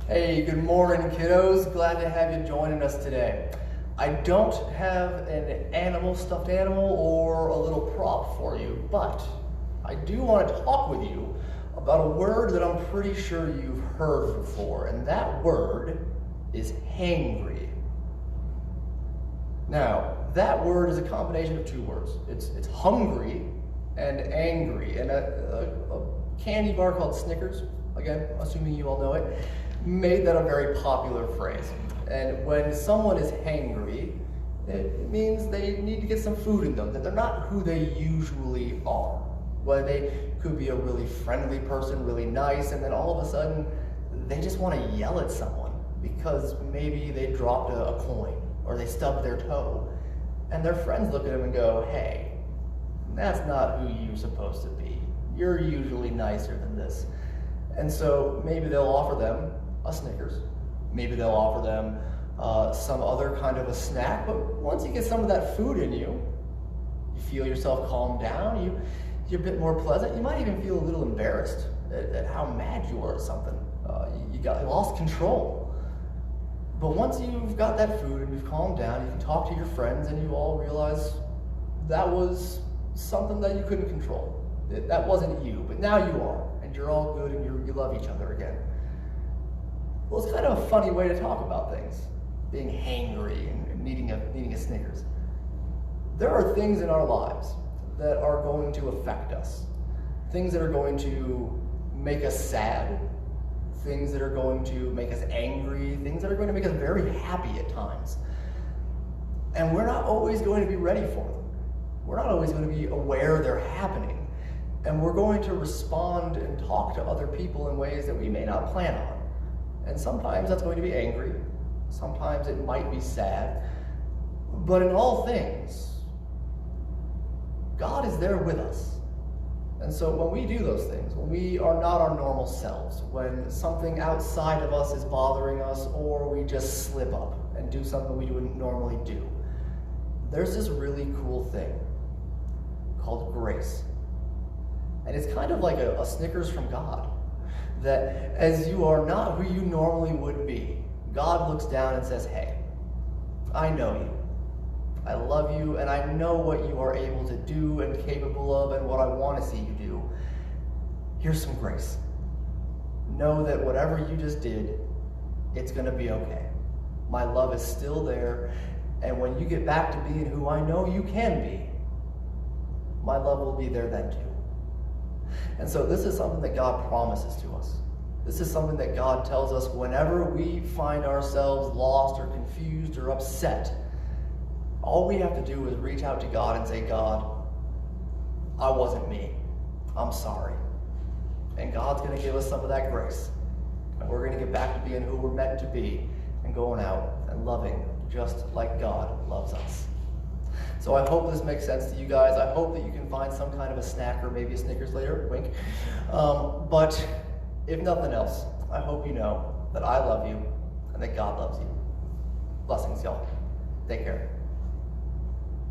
Hey, good morning, kiddos. Glad to have you joining us today. I don't have an stuffed animal, or a little prop for you, but I do want to talk with you about a word that I'm pretty sure you've heard before, and that word is hangry. Now, that word is a combination of two words. It's hungry and angry, and a candy bar called Snickers, again, assuming you all know it, made that a very popular phrase. And when someone is hangry, it means they need to get some food in them, that they're not who they usually are. Well, they could be a really friendly person, really nice, and then all of a sudden, they just want to yell at someone because maybe they dropped a coin or they stubbed their toe. And their friends look at them and go, hey, that's not who you're supposed to be. You're usually nicer than this. And so maybe they'll offer them a Snickers. Maybe they'll offer them some other kind of a snack. But once you get some of that food in you, you feel yourself calm down. You're a bit more pleasant. You might even feel a little embarrassed at how mad you are at something. You lost control. But once you've got that food and you've calmed down, you can talk to your friends and you all realize that was something that you couldn't control. That wasn't you, but now you are, and you're all good and you love each other again. Well, it's kind of a funny way to talk about things, being hangry and needing a Snickers. There are things in our lives that are going to affect us, things that are going to make us sad, things that are going to make us angry, things that are going to make us very happy at times. And we're not always going to be ready for them. We're not always going to be aware they're happening. And we're going to respond and talk to other people in ways that we may not plan on. And sometimes that's going to be angry. Sometimes it might be sad. But in all things, God is there with us. And so when we do those things, when we are not our normal selves, when something outside of us is bothering us, or we just slip up and do something we wouldn't normally do, there's this really cool thing called grace. And it's kind of like a Snickers from God, that as you are not who you normally would be, God looks down and says, hey, I know you. I love you, and I know what you are able to do and capable of and what I want to see you do. Here's some grace. Know that whatever you just did, it's going to be okay. My love is still there, and when you get back to being who I know you can be, my love will be there then too. And so this is something that God promises to us. This is something that God tells us whenever we find ourselves lost or confused or upset. All we have to do is reach out to God and say, God, I wasn't me. I'm sorry. And God's going to give us some of that grace. And we're going to get back to being who we're meant to be and going out and loving just like God loves us. So I hope this makes sense to you guys. I hope that you can find some kind of a snack or maybe a Snickers later, wink. But if nothing else, I hope you know that I love you and that God loves you. Blessings, y'all. Take care.